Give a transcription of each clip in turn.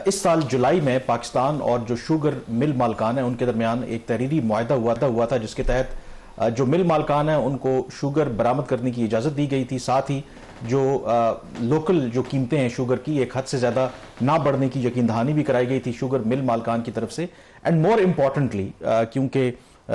इस साल जुलाई में पाकिस्तान और जो शुगर मिल मालकान है उनके दरमियान एक तहरीरी मुआहदा हुआ था जिसके तहत जो मिल मालकान है उनको शुगर बरामद करने की इजाज़त दी गई थी। साथ ही जो लोकल जो कीमतें हैं शुगर की एक हद से ज़्यादा ना बढ़ने की यकीन दहानी भी कराई गई थी शुगर मिल मालकान की तरफ से। एंड मोर इम्पॉर्टेंटली क्योंकि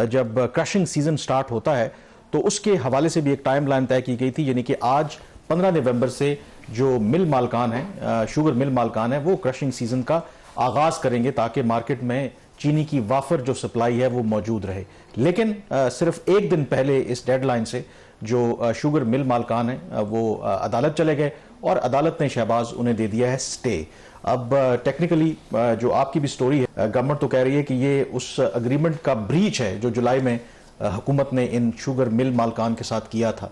जब क्रशिंग सीजन स्टार्ट होता है तो उसके हवाले से भी एक टाइम लाइन तय की गई थी, यानी कि आज 15 नवंबर से जो मिल मालकान है शुगर मिल मालकान है वो क्रशिंग सीजन का आगाज करेंगे ताकि मार्केट में चीनी की वाफर जो सप्लाई है वो मौजूद रहे। लेकिन सिर्फ एक दिन पहले इस डेडलाइन से जो शुगर मिल मालकान है वो अदालत चले गए और अदालत ने शहबाज उन्हें दे दिया है स्टे। अब टेक्निकली जो आपकी भी स्टोरी है, गवर्नमेंट तो कह रही है कि ये उस अग्रीमेंट का ब्रीच है जो जुलाई में हुकूमत ने इन शुगर मिल मालकान के साथ किया था।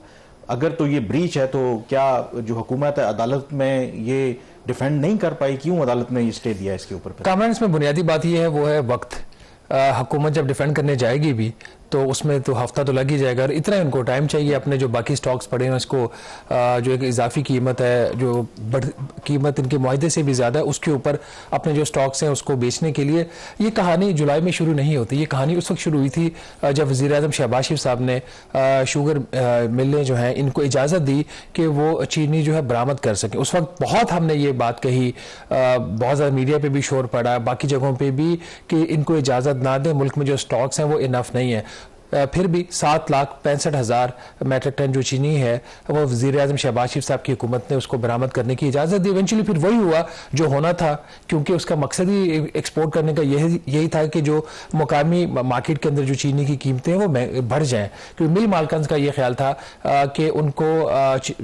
अगर तो ये ब्रीच है तो क्या जो हुकूमत है अदालत में ये डिफेंड नहीं कर पाई? क्यों अदालत ने ये स्टे दिया इसके ऊपर? कामरान, इसमें बुनियादी बात ये है वो है वक्त। हुकूमत जब डिफेंड करने जाएगी भी तो उसमें तो हफ्ता तो लग ही जाएगा और इतना उनको टाइम चाहिए अपने जो बाकी स्टॉक्स पड़े हैं उसको जो एक इजाफी कीमत है जो कीमत इनके मुआहदे से भी ज़्यादा है उसके ऊपर अपने जो स्टॉक्स हैं उसको बेचने के लिए। ये कहानी जुलाई में शुरू नहीं होती, ये कहानी उस वक्त शुरू हुई थी जब वज़ीर-ए-आज़म शहबाज शरीफ साहब ने शुगर मिलें जो हैं इनको इजाज़त दी कि वो चीनी जो है बरामद कर सकें। उस वक्त बहुत हमने ये बात कही, बहुत ज़्यादा मीडिया पर भी शोर पड़ा, बाकी जगहों पर भी कि इनको इजाज़त ना दें, मुल्क में जो स्टॉक्स हैं वो इनफ नहीं है। फिर भी 7,65,000 मैट्रिक टन जो चीनी है वो वज़ीर-ए-आज़म शहबाज शरीफ साहब की हुकूमत ने उसको बरामद करने की इजाज़त दी। इवेंचुअली फिर वही हुआ जो होना था, क्योंकि उसका मकसद ही एक्सपोर्ट करने का यही था कि जो मुकामी मार्केट के अंदर जो चीनी की कीमतें हैं वो बढ़ जाएँ। क्योंकि मिल मालकान का ये ख्याल था कि उनको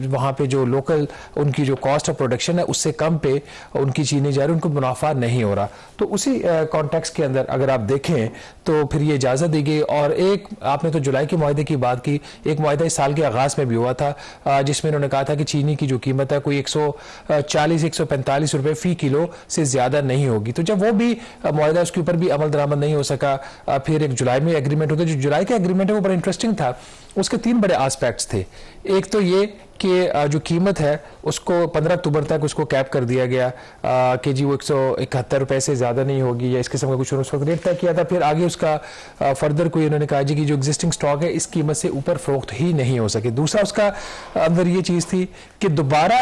वहाँ पर जो लोकल उनकी जो कॉस्ट ऑफ प्रोडक्शन है उससे कम पे उनकी चीनी जा रही, उनको मुनाफा नहीं हो रहा। तो उसी कॉन्टेक्स्ट के अंदर अगर आप देखें तो फिर ये इजाज़त दी गई। और एक आपने तो जुलाई के मुआहदे की बात की, एक मुआहदा इस साल के आगाज में भी हुआ था जिसमें इन्होंने कहा था कि चीनी की जो कीमत है कोई 140-145 रुपए फी किलो से ज्यादा नहीं होगी। तो जब वो भी मुआहदा उसके ऊपर भी अमल दरामद नहीं हो सका, फिर एक जुलाई में एग्रीमेंट होता है। जो जुलाई का एग्रीमेंट है वो बड़ा इंटरेस्टिंग था, उसके 3 बड़े एस्पेक्ट्स थे। एक तो ये कि जो कीमत है उसको 15 अक्टूबर तक उसको कैप कर दिया गया कि जी वो 171 रुपए से ज़्यादा नहीं होगी या इस किस्म का कुछ उस वक्त रेट तय किया था। फिर आगे उसका फर्दर कोई उन्होंने कहा जी कि जो एग्जिस्टिंग स्टॉक है इस कीमत से ऊपर फरोख्त ही नहीं हो सके। दूसरा उसका अंदर ये चीज़ थी कि दोबारा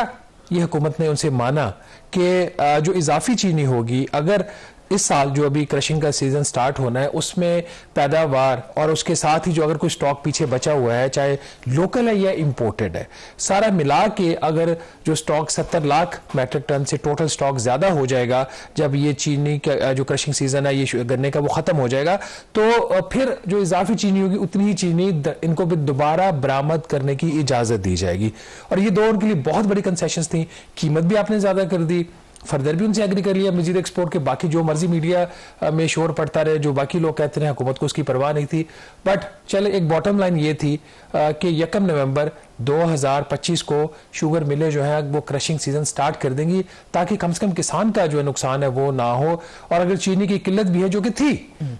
ये हुकूमत ने उनसे माना कि जो इजाफी चीनी होगी अगर इस साल जो अभी क्रशिंग का सीजन स्टार्ट होना है उसमें पैदावार और उसके साथ ही जो अगर कोई स्टॉक पीछे बचा हुआ है चाहे लोकल है या इंपोर्टेड है, सारा मिला के अगर जो स्टॉक 70 लाख मैट्रिक टन से टोटल स्टॉक ज्यादा हो जाएगा जब ये चीनी का जो क्रशिंग सीजन है ये गन्ने का वो खत्म हो जाएगा, तो फिर जो इजाफी चीनी होगी उतनी ही चीनी इनको भी दोबारा बरामद करने की इजाजत दी जाएगी। और ये दो उनके लिए बहुत बड़ी कंसेशंस थी। कीमत भी आपने ज्यादा कर दी, फर्दर भी उनसे एग्री कर लिया मजीद एक्सपोर्ट के। बाकी जो मर्जी मीडिया में शोर पड़ता रहे, जो बाकी लोग कहते रहे, हुकूमत को उसकी परवाह नहीं थी। बट चले एक बॉटम लाइन ये थी कि 1 नवंबर 2025 को शुगर मिलें जो है वो क्रशिंग सीजन स्टार्ट कर देंगी ताकि कम से कम किसान का जो नुकसान है वो ना हो और अगर चीनी की किल्लत भी है जो कि थी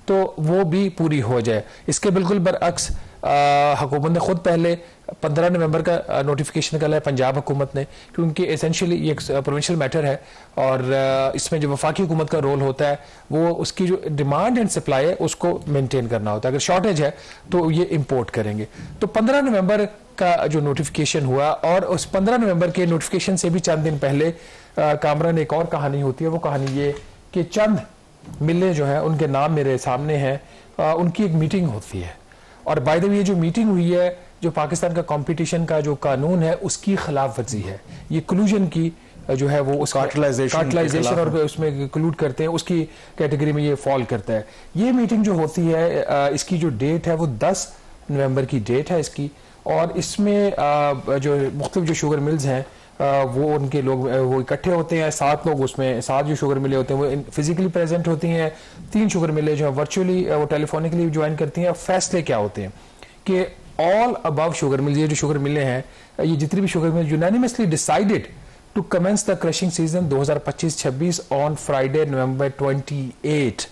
तो वो भी पूरी हो जाए। इसके बिल्कुल बरअक्स हुकूमत ने खुद पहले 15 नवंबर का नोटिफिकेशन निकाला है पंजाब हुकूमत ने, क्योंकि एसेंशियली ये एक प्रोविंशियल मैटर है और इसमें जो वफाकी हुकूमत का रोल होता है वो उसकी जो डिमांड एंड सप्लाई है उसको मेंटेन करना होता है। अगर शॉर्टेज है तो ये इंपोर्ट करेंगे। तो 15 नवंबर का जो नोटिफिकेशन हुआ और उस 15 नवंबर के नोटिफिकेशन से भी चंद दिन पहले कामरान एक और कहानी होती है। वो कहानी ये कि चंद मिलें जो है उनके नाम मेरे सामने हैं, उनकी एक मीटिंग होती है और बाय द वे ये जो मीटिंग हुई है जो पाकिस्तान का कंपटीशन का जो कानून है उसकी खिलाफ वर्जी है। ये कलूजन की जो है वो कार्टलाइजेशन और उसमें क्लूड करते हैं उसकी कैटेगरी में ये फॉल करता है। ये मीटिंग जो होती है इसकी जो डेट है वो 10 नवंबर की डेट है इसकी और इसमें जो मुख्तलिफ जो शुगर मिल्स हैं वो उनके लोग वो इकट्ठे होते हैं। 7 लोग उसमें 7 जो शुगर मिले होते हैं वो फिजिकली प्रेजेंट होती हैं। 3 शुगर मिले जो है वर्चुअली वो टेलीफोनिकली ज्वाइन करती हैं। फैसले क्या होते हैं कि ऑल अबव शुगर मिल, ये जो शुगर मिले हैं ये जितनी भी sugar mill unanimously decided to commence the crushing season 2025-26 on Friday November 28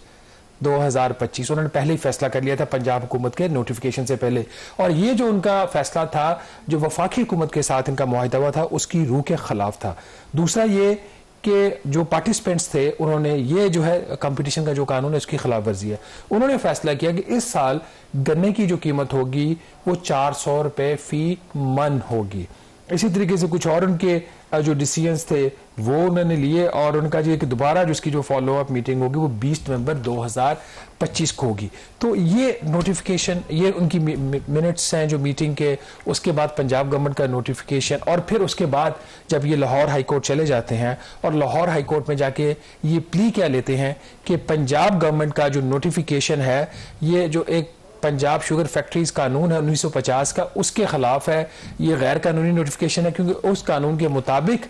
2025। उन्होंने पहले ही फैसला कर लिया था पंजाब हुकूमत के नोटिफिकेशन से पहले और ये जो उनका फैसला था जो वफाकी हुकूमत के साथ इनका मुआहिदा हुआ था उसकी रूह के खिलाफ था। दूसरा ये कि जो पार्टिसिपेंट्स थे उन्होंने ये जो है कंपटीशन का जो कानून है उसकी खिलाफ वर्जी है। उन्होंने फैसला किया कि इस साल गन्ने की जो कीमत होगी वो 400 रुपये फी मन होगी। इसी तरीके से कुछ और उनके जो डिसीजंस थे वो उन्होंने लिए और उनका जो कि दोबारा जो उसकी जो फॉलो अप मीटिंग होगी वो 20 नवंबर 2025 को होगी। तो ये नोटिफिकेशन, ये उनकी मिनट्स हैं जो मीटिंग के, उसके बाद पंजाब गवर्नमेंट का नोटिफिकेशन, और फिर उसके बाद जब ये लाहौर हाई कोर्ट चले जाते हैं और लाहौर हाई कोर्ट में जाके ये प्ली क्या लेते हैं कि पंजाब गवर्नमेंट का जो नोटिफिकेशन है, ये जो एक पंजाब शुगर फैक्ट्रीज कानून है 1950 का, उसके खिलाफ है, ये गैर कानूनी नोटिफिकेशन है, क्योंकि उस कानून के मुताबिक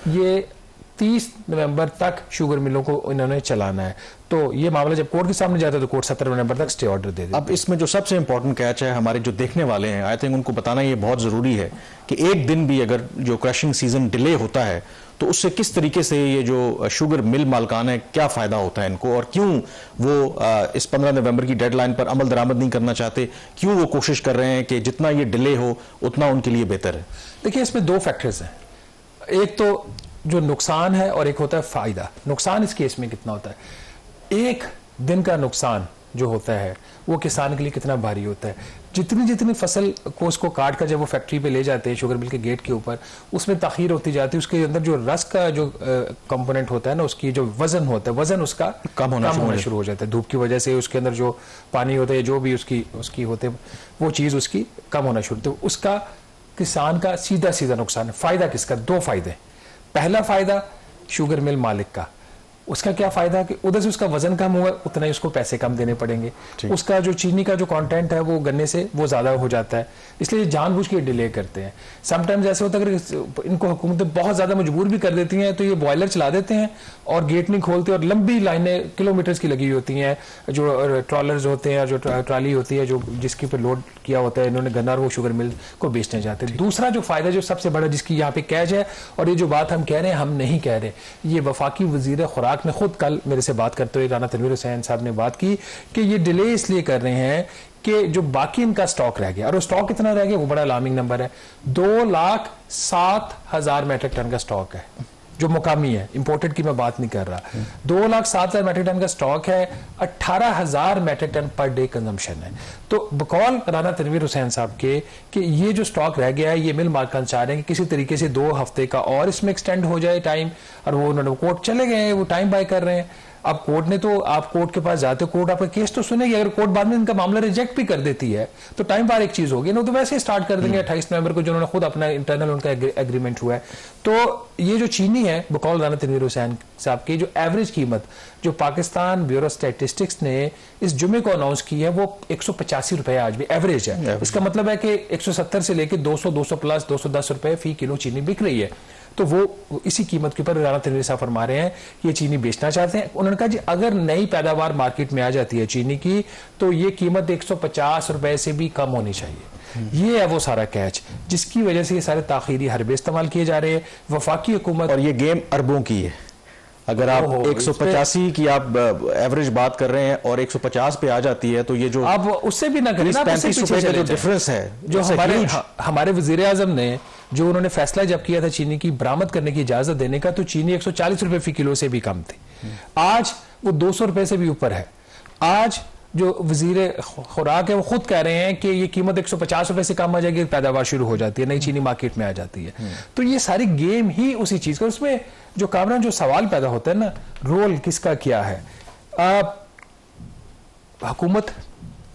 ये 30 नवंबर तक शुगर मिलों को इन्होंने चलाना है। तो ये मामला जब कोर्ट के सामने जाता है तो कोर्ट 17 नवंबर तक स्टे ऑर्डर दे देती है। अब इसमें जो सबसे इंपॉर्टेंट कैच है, हमारे जो देखने वाले हैं, आई थिंक उनको बताना ये बहुत जरूरी है कि एक दिन भी अगर जो क्रशिंग सीजन डिले होता है तो उससे किस तरीके से ये जो शुगर मिल मालकान है, क्या फायदा होता है इनको, और क्यों वो इस 15 नवंबर की डेडलाइन पर अमल दरामद नहीं करना चाहते, क्यों वो कोशिश कर रहे हैं कि जितना ये डिले हो उतना उनके लिए बेहतर है। देखिए, इसमें दो फैक्टर्स हैं, एक तो जो नुकसान है और एक होता है फायदा। नुकसान इस केस में कितना होता है, एक दिन का नुकसान जो होता है वो किसान के लिए कितना भारी होता है। जितनी फसल को उसको काट कर जब वो फैक्ट्री पे ले जाते हैं शुगर मिल के गेट के ऊपर, उसमें ताखीर होती जाती है, उसके अंदर जो रस का जो कंपोनेंट होता है ना, उसकी जो वजन होता है, वजन उसका कम होना शुरू हो जाता है। धूप की वजह से उसके अंदर जो पानी होता है, जो भी उसकी होते वो चीज़ उसकी कम होना शुरू, तो उसका किसान का सीधा नुकसान है। फायदा किसका? दो फायदे। पहला फायदा शुगर मिल मालिक का, उसका क्या फायदा कि उधर से उसका वजन कम हुआ, उतना ही उसको पैसे कम देने पड़ेंगे। उसका जो चीनी का जो कंटेंट है वो गन्ने से वो ज्यादा हो जाता है, इसलिए जानबूझ के डिले करते हैं। समटाइम्स ऐसे होता है अगर इनको हुकूमतें बहुत ज्यादा मजबूर भी कर देती हैं तो ये बॉयलर चला देते हैं और गेट नहीं खोलते, और लंबी लाइनें किलोमीटर्स की लगी हुई होती हैं, जो ट्रॉलर्स होते हैं, जो ट्राली होती है जो जिसके ऊपर लोड किया होता है इन्होंने गन्ना, और वो शुगर मिल को बेचने जाते हैं। दूसरा जो फायदा जो सबसे बड़ा जिसकी यहाँ पे कैच है, और ये जो बात हम कह रहे हैं हम नहीं कह रहे, ये वफाकी वजीर खुराक ने खुद कल मेरे से बात करते हुए राना तनवीर हुसैन साहब ने बात की कि ये डिले इसलिए कर रहे हैं कि जो बाकी इनका स्टॉक रह गया, और वो स्टॉक कितना रह गया वो बड़ा अलार्मिंग नंबर है, 2,07,000 मेट्रिक टन का स्टॉक है जो मुकामी है, इंपोर्टेड की मैं बात नहीं कर रहा। 2,07,000 मेट्रिक टन का स्टॉक है, 18,000 metric ton per day consumption है। तो बकौल राना तनवीर हुसैन साहब के कि ये जो स्टॉक रह गया है ये मिल मालिकान चाह रहे हैं कि किसी तरीके से 2 हफ्ते का और इसमें एक्सटेंड हो जाए टाइम, और वो उन्होंने कोर्ट चले गए, वो टाइम बाय कर रहे हैं। अब कोर्ट ने तो, आप कोर्ट के पास जाते हो, कोर्ट आपका केस तो सुनेगी, अगर कोर्ट बाद में इनका मामला रिजेक्ट भी कर देती है तो टाइम बार एक चीज होगी ना, तो वैसे ही स्टार्ट कर देंगे 28 नवंबर को, जो उन्होंने खुद अपना इंटरनल उनका एग्रीमेंट हुआ है। तो ये जो चीनी है बकौल राना तनवीर हुसैन साहब की, जो एवरेज कीमत जो पाकिस्तान ब्यूरो स्टैटिस्टिक्स ने इस जुमे को अनाउंस की है वो 185 रुपए आज भी एवरेज है। इसका मतलब है कि 170 से लेकर 200, 200 प्लस 210 रुपए फी किलो चीनी बिक रही है। तो वो इसी कीमत के ऊपर राना तनवीर साहब फरमा रहे हैं ये चीनी बेचना चाहते हैं। उन्होंने कहा जी अगर नई पैदावार मार्केट में आ जाती है चीनी की तो ये कीमत 150 रुपए से भी कम होनी चाहिए। ये है वो सारा कैच जिसकी वजह से ये सारे ताखीरी हरबे इस्तेमाल किए जा रहे हैं वफाकी हुकूमत। और ये गेम अरबों की है। अगर आप 185 की आप एवरेज बात कर रहे हैं और 150 पे आ जाती है तो ये जो आप उससे भी ना करें, 35 रुपए का जो डिफरेंस है, जो हमारे वजीर आजम ने जो उन्होंने फैसला जब किया था चीनी की बरामद करने की इजाजत देने का, तो चीनी 140 रुपए फी किलो से भी कम थी, आज वो 200 रुपए से भी ऊपर है। आज जो वजीर खुराक है वो खुद कह रहे हैं कि ये कीमत 150 रुपए से कम आ जाएगी, पैदावार शुरू हो जाती है, नई चीनी मार्केट में आ जाती है। तो ये सारी गेम ही उसी चीज का, उसमें जो कामरान जो सवाल पैदा होता है ना, रोल किसका क्या है। हुकूमत,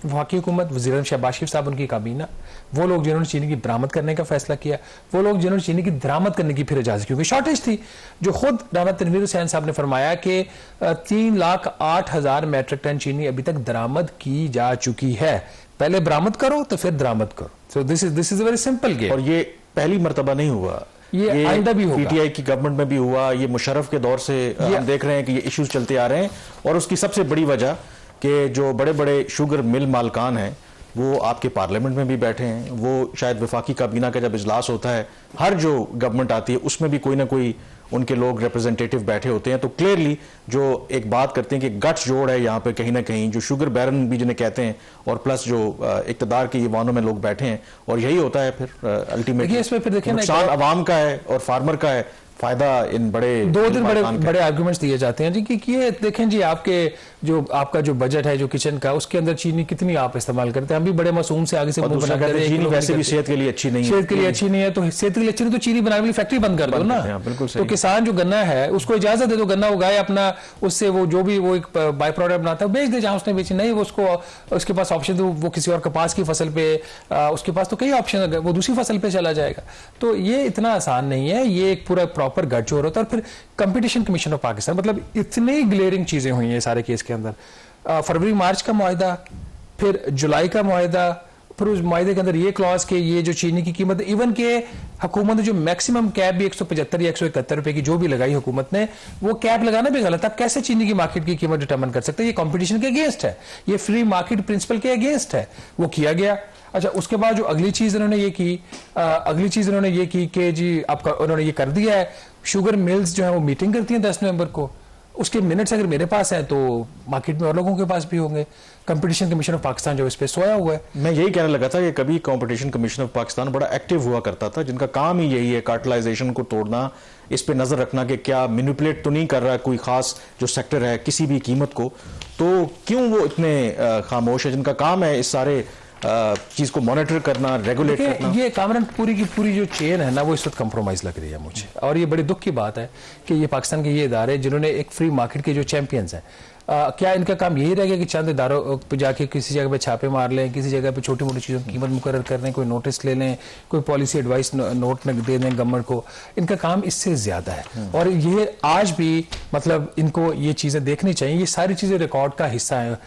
वफाकी हुकूमत, वज़ीर आज़म शहबाज शरीफ साहब, उनकी काबीना, वो लोग जिन्होंने चीनी की बरामद करने का फैसला किया, वो लोग जिन्होंने चीनी की दरामद करने की फिर इजाजत, क्योंकि शॉर्टेज थी, जो खुद राना तनवीर हुसैन साहब ने फरमाया कि 3,08,000 मैट्रिक टन चीनी अभी तक दरामद की जा चुकी है, पहले बरामद करो तो फिर दरामद करो। So this is a very simple game. और ये पहली मरतबा नहीं हुआ, ये आइंदा भी होगा। पीटीआई की गवर्नमेंट में भी हुआ, ये मुशर्रफ के दौर से हम देख रहे हैं कि ये इश्यूज चलते आ रहे हैं। और उसकी सबसे बड़ी वजह कि जो बड़े बड़े शुगर मिल मालकान हैं वो आपके पार्लियामेंट में भी बैठे हैं, वो शायद वफाकी काबीना का जब इजलास होता है, हर जो गवर्नमेंट आती है उसमें भी कोई ना कोई उनके लोग रिप्रेजेंटेटिव बैठे होते हैं। तो क्लियरली जो एक बात करते हैं कि गठ जोड़ है यहाँ पे कहीं ना कहीं, जो शुगर बैरन भी जिन्हें कहते हैं, और प्लस जो इक़्तिदार के ईवानों में लोग बैठे हैं, और यही होता है फिर अल्टीमेटली नुकसान अवाम का है और फार्मर का है, फायदा इन बड़े दो दिन बड़े आर्गुमेंट्स दिए जाते हैं जी कि ये देखें जी, आपका जो बजट है जो किचन का, उसके अंदर चीनी कितनी आप इस्तेमाल करते हैं। हम भी बड़े मासूम से आगे से मुंह बना करते हैं, चीनी वैसे भी सेहत के लिए अच्छी नहीं है, सेहत के लिए अच्छी नहीं है, तो सेहत के लिए अच्छी नहीं तो चीनी बनाने वाली फैक्ट्री बंद कर दो ना। बिल्कुल तो किसान जो गन्ना है उसको इजाजत दे दो, गन्ना उगाए अपना, उससे वो जो भी वो एक बाय प्रोडक्ट बनाता है बेच दे जहां उसने बेची। नहीं, वो उसके पास ऑप्शन, तो वो किसी और कपास की फसल पे, उसके पास तो कई ऑप्शन है, वो दूसरी फसल पे चला जाएगा। तो ये इतना आसान नहीं है, ये एक पूरा प्रॉपर गठजोड़ होता है। और फिर कंपटीशन कमीशन ऑफ पाकिस्तान, मतलब इतनी ग्लेयरिंग चीजें हुई हैं सारे केस के अंदर। फरवरी मार्च का मुआहिदा, फिर जुलाई का मुआहिदा, फिर उस मुआहिदे के अंदर ये क्लॉज के ये जो चीनी की कीमत, इवन के हुकूमत ने जो मैक्सिमम कैप भी 175 या 171 रुपए की जो भी लगाई हुकूमत ने, वो कैप लगाना भी गलत है। आप कैसे चीनी की मार्केट की कीमत डिटरमिन कर सकते हैं? ये कंपटीशन के अगेंस्ट है, ये फ्री मार्केट प्रिंसिपल के अगेंस्ट है, वो किया गया। अच्छा, उसके बाद जो अगली चीज इन्होंने ये की कि जी आपका उन्होंने ये कर दिया है, शुगर मिल्स जो है वो मीटिंग करती हैं 10 नवंबर को, उसके मिनट्स अगर मेरे पास हैं तो मार्केट में और लोगों के पास भी होंगे। कंपटीशन कमीशन ऑफ पाकिस्तान जो इस पे सोया हुआ है। मैं यही कहने लगा था कि कभी कंपटीशन कमीशन ऑफ पाकिस्तान बड़ा एक्टिव हुआ करता था, जिनका काम ही यही है कार्टेलाइजेशन को तोड़ना, इस पे नजर रखना कि क्या मैनिपुलेट तो नहीं कर रहा है कोई खास जो सेक्टर है किसी भी कीमत को। तो क्यों वो इतने खामोश है, जिनका काम है इस सारे चीज को मॉनिटर करना, रेगुलेट करना? ये कामरान पूरी की पूरी जो चेन है ना, वो इस वक्त कंप्रोमाइज लग रही है मुझे। और ये बड़ी दुख की बात है कि ये पाकिस्तान के ये इदारे जिन्होंने एक फ्री मार्केट के जो चैंपियंस हैं, क्या इनका काम यही रह गया कि चंद इदारों पर जाके किसी जगह पे छापे मार लें, किसी जगह पे छोटी मोटी चीज़ों की कीमत मुकर्रर कर लें, कोई नोटिस ले लें, कोई पॉलिसी एडवाइस नोट दे दें गवर्नमेंट को? इनका काम इससे ज्यादा है। और ये आज भी मतलब इनको ये चीज़ें देखनी चाहिए, ये सारी चीज़ें रिकॉर्ड का हिस्सा है।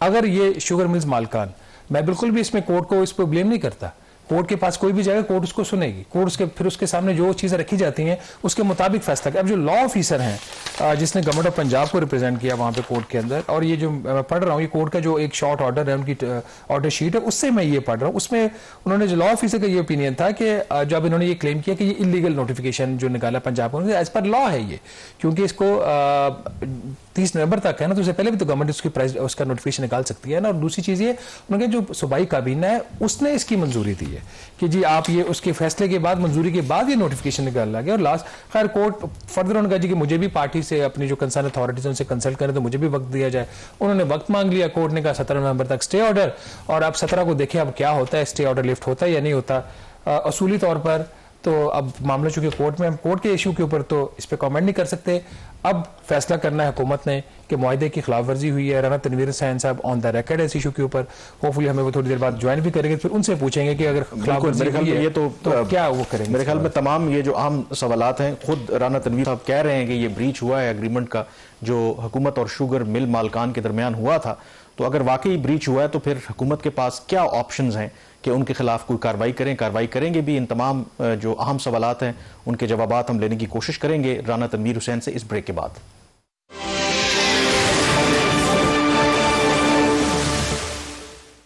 अगर ये शुगर मिल्स मालकान, मैं बिल्कुल भी इसमें कोर्ट को इस पर ब्लेम नहीं करता, कोर्ट के पास कोई भी जाएगा कोर्ट उसको सुनेगी, कोर्ट फिर उसके सामने जो चीज़ें रखी जाती हैं उसके मुताबिक फैसला करें। अब जो लॉ ऑफिसर हैं जिसने गवर्नमेंट ऑफ पंजाब को रिप्रेजेंट किया वहाँ पे कोर्ट के अंदर, और ये जो मैं पढ़ रहा हूँ ये कोर्ट का जो एक शॉर्ट ऑर्डर है, उनकी ऑर्डर शीट है, उससे मैं ये पढ़ रहा हूँ। उसमें उन्होंने जो लॉ ऑफिसर का ये ओपिनियन था कि जब इन्होंने ये क्लेम किया कि ये इलीगल नोटिफिकेशन जो निकाला पंजाब को, एज पर लॉ है ये, क्योंकि इसको 30 नवंबर तक है ना, तो उससे पहले भी तो गवर्नमेंट उसकी प्राइस उसका नोटिफिकेशन निकाल सकती है ना। और दूसरी चीज़ ये उन्होंने जो सूबाई काबीना है उसने इसकी मंजूरी दी है कि जी आप ये उसके फैसले के बाद, मंजूरी के बाद ये नोटिफिकेशन निकाला गया। और लास्ट खैर कोर्ट फर्दर उन्होंने कहा जी कि मुझे भी पार्टी से अपनी जो कंसर्न अथॉरिटीज उनसे कंसल्ट करें तो मुझे भी वक्त दिया जाए। उन्होंने वक्त मांग लिया, कोर्ट ने कहा 17 नवंबर तक स्टे ऑर्डर, और अब 17 को देखें अब क्या होता है, स्टे ऑर्डर लिफ्ट होता है या नहीं होता। असूली तौर पर तो अब मामला चूंकि कोर्ट में, हम कोर्ट के इशू के ऊपर तो इस पर कमेंट नहीं कर सकते। अब फैसला करना है हुकूमत ने कि मुआहदे की खिलाफ वर्जी हुई है। राना तनवीर हुसैन साहब ऑन द रिकॉर्ड है इस इशू के ऊपर, होपफुली हमें वो थोड़ी देर बाद ज्वाइन भी करेंगे, फिर उनसे पूछेंगे कि अगर खिलाफ वर्जी हुई है तो क्या वो करेंगे। मेरे ख्याल में तमाम ये जो अहम सवालात हैं, खुद राना तनवीर साहब कह रहे हैं कि ये ब्रीच हुआ है एग्रीमेंट का जो हुकूमत और शुगर मिल मालकान के दरमियान हुआ था। तो अगर वाकई ब्रीच हुआ है तो फिर हुकूमत के पास क्या ऑप्शंस हैं कि उनके खिलाफ कोई कार्रवाई करें, कार्रवाई करेंगे भी। इन तमाम जो अहम सवालात हैं उनके जवाबात हम लेने की कोशिश करेंगे राना तनवीर हुसैन से इस ब्रेक के बाद।